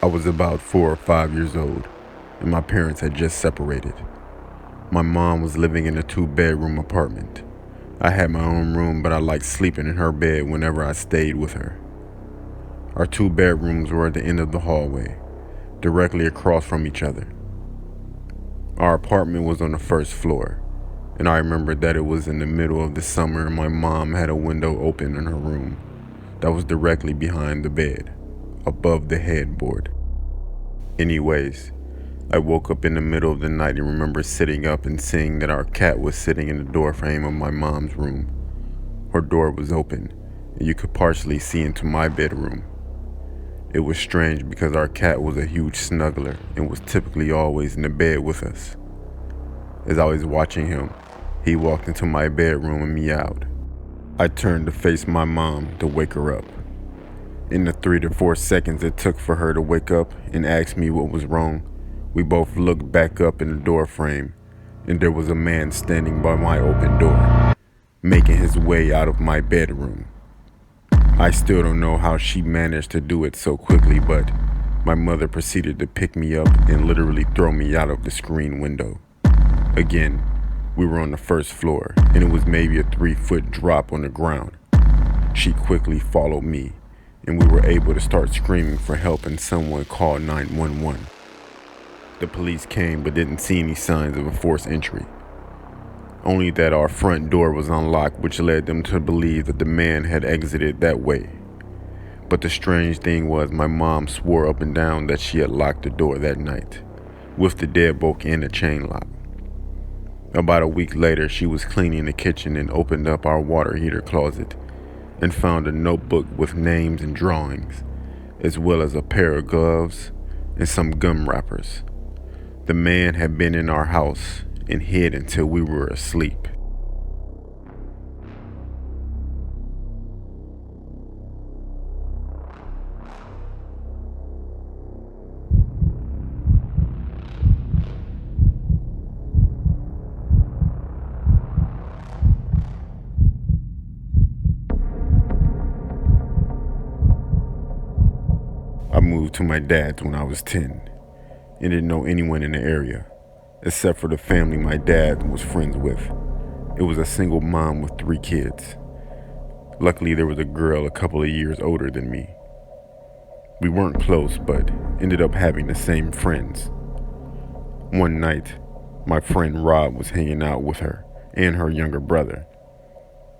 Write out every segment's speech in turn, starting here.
I was about 4 or 5 years old, and my parents had just separated. My mom was living in a 2-bedroom apartment. I had my own room, but I liked sleeping in her bed whenever I stayed with her. Our 2 bedrooms were at the end of the hallway, directly across from each other. Our apartment was on the first floor, and I remembered that it was in the middle of the summer and my mom had a window open in her room that was directly behind the bed, above the headboard. Anyways, I woke up in the middle of the night and remember sitting up and seeing that our cat was sitting in the doorframe of my mom's room. Her door was open, and you could partially see into my bedroom. It was strange because our cat was a huge snuggler and was typically always in the bed with us. As I was watching him, he walked into my bedroom and meowed. I turned to face my mom to wake her up. In the 3 to 4 seconds it took for her to wake up and ask me what was wrong, we both looked back up in the door frame, and there was a man standing by my open door, making his way out of my bedroom. I still don't know how she managed to do it so quickly, but my mother proceeded to pick me up and literally throw me out of the screen window. Again, we were on the first floor, and it was maybe a 3-foot drop on the ground. She quickly followed me, and we were able to start screaming for help, and someone called 911. The police came but didn't see any signs of a forced entry. Only that our front door was unlocked, which led them to believe that the man had exited that way. But the strange thing was my mom swore up and down that she had locked the door that night, with the deadbolt and the chain lock. About a week later, she was cleaning the kitchen and opened up our water heater closet and found a notebook with names and drawings, as well as a pair of gloves and some gum wrappers. The man had been in our house and hid until we were asleep. I moved to my dad's when I was 10 and didn't know anyone in the area, except for the family my dad was friends with. It was a single mom with 3 kids. Luckily, there was a girl a couple of years older than me. We weren't close, but ended up having the same friends. One night, my friend Rob was hanging out with her and her younger brother.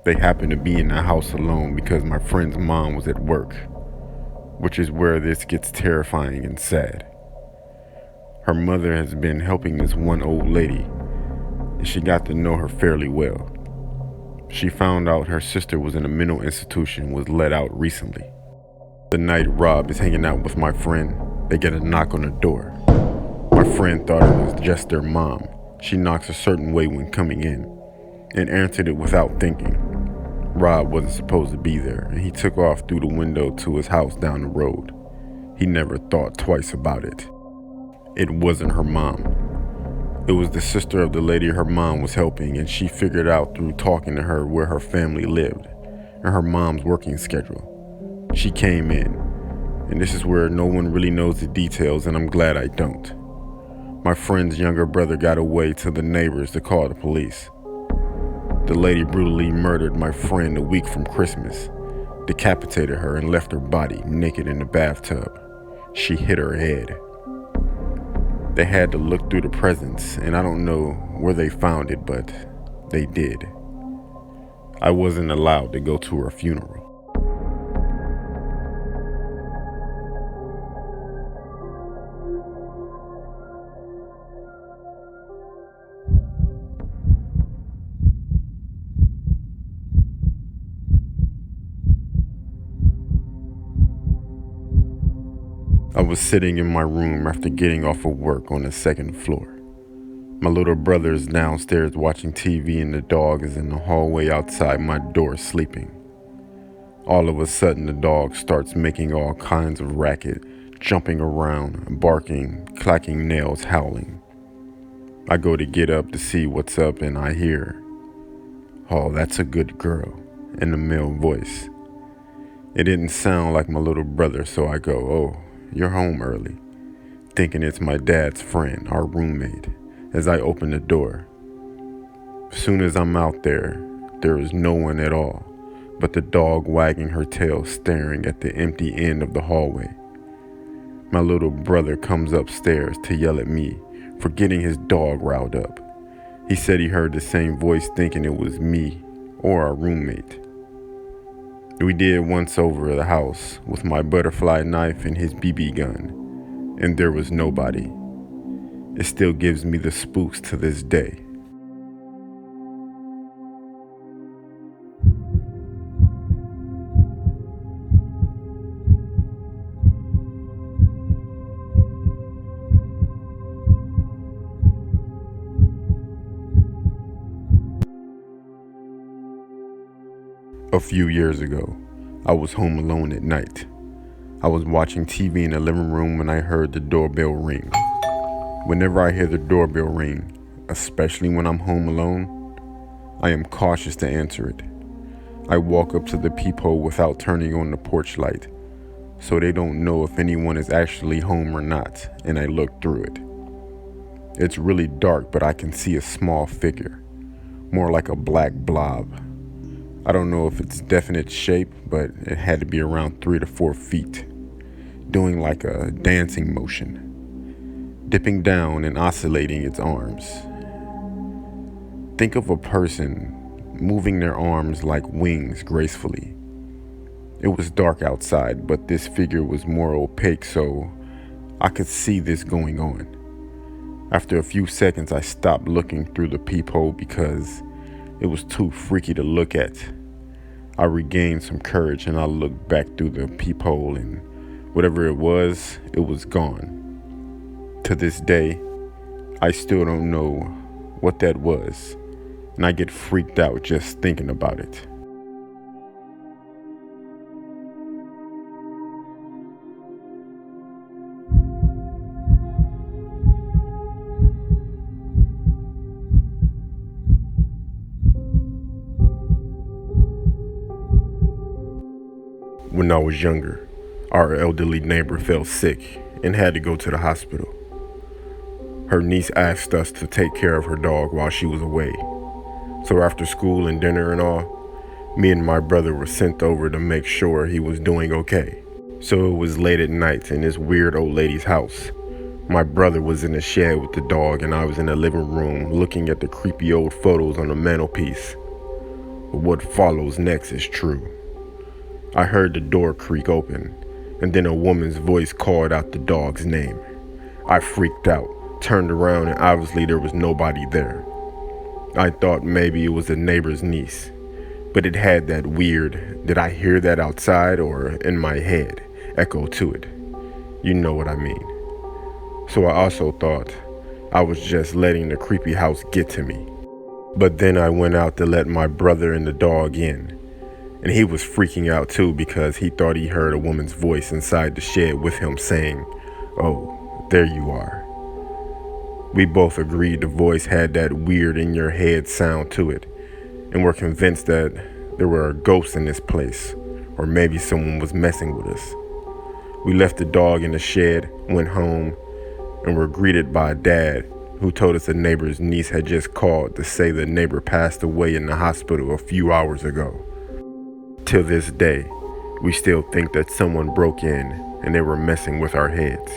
They happened to be in the house alone because my friend's mom was at work, which is where this gets terrifying and sad. Her mother has been helping this one old lady, and she got to know her fairly well. She found out her sister was in a mental institution and was let out recently. The night Rob is hanging out with my friend, they get a knock on the door. My friend thought it was just their mom. She knocks a certain way when coming in, and answered it without thinking. Rob wasn't supposed to be there, and he took off through the window to his house down the road. He never thought twice about it. It wasn't her mom. It was the sister of the lady her mom was helping, and she figured out through talking to her where her family lived and her mom's working schedule. She came in, and this is where no one really knows the details, and I'm glad I don't. My friend's younger brother got away to the neighbors to call the police. The lady brutally murdered my friend a week from Christmas, decapitated her, and left her body naked in the bathtub. She hit her head. They had to look through the presents, and I don't know where they found it, but they did. I wasn't allowed to go to her funeral. I was sitting in my room after getting off of work on the second floor. My little brother is downstairs watching TV and the dog is in the hallway outside my door sleeping. All of a sudden the dog starts making all kinds of racket, jumping around, barking, clacking nails, howling. I go to get up to see what's up and I hear, "Oh, that's a good girl," in a male voice. It didn't sound like my little brother, so I go, "Oh, you're home early," thinking it's my dad's friend, our roommate, as I open the door. As soon as I'm out there, there is no one at all, but the dog wagging her tail staring at the empty end of the hallway. My little brother comes upstairs to yell at me for getting his dog riled up. He said he heard the same voice thinking it was me or our roommate. We did once over the house with my butterfly knife and his BB gun, and there was nobody. It still gives me the spooks to this day. A few years ago, I was home alone at night. I was watching TV in the living room when I heard the doorbell ring. Whenever I hear the doorbell ring, especially when I'm home alone, I am cautious to answer it. I walk up to the peephole without turning on the porch light, so they don't know if anyone is actually home or not, and I look through it. It's really dark, but I can see a small figure, more like a black blob. I don't know if it's definite shape, but it had to be around 3 to 4 feet, doing like a dancing motion, dipping down and oscillating its arms. Think of a person moving their arms like wings gracefully. It was dark outside, but this figure was more opaque, so I could see this going on. After a few seconds, I stopped looking through the peephole because it was too freaky to look at. I regained some courage and I looked back through the peephole, and whatever it was gone. To this day, I still don't know what that was, and I get freaked out just thinking about it. When I was younger, our elderly neighbor fell sick and had to go to the hospital. Her niece asked us to take care of her dog while she was away. So after school and dinner and all, me and my brother were sent over to make sure he was doing okay. So it was late at night in this weird old lady's house. My brother was in the shed with the dog, and I was in the living room looking at the creepy old photos on the mantelpiece. But what follows next is true. I heard the door creak open, and then a woman's voice called out the dog's name. I freaked out, turned around, and obviously there was nobody there. I thought maybe it was a neighbor's niece, but it had that weird, did I hear that outside or in my head, echo to it. You know what I mean. So I also thought I was just letting the creepy house get to me. But then I went out to let my brother and the dog in. And he was freaking out too because he thought he heard a woman's voice inside the shed with him saying, "Oh, there you are." We both agreed the voice had that weird in your head sound to it, and were convinced that there were ghosts in this place, or maybe someone was messing with us. We left the dog in the shed, went home, and were greeted by a dad who told us a neighbor's niece had just called to say the neighbor passed away in the hospital a few hours ago. Till this day, we still think that someone broke in and they were messing with our heads.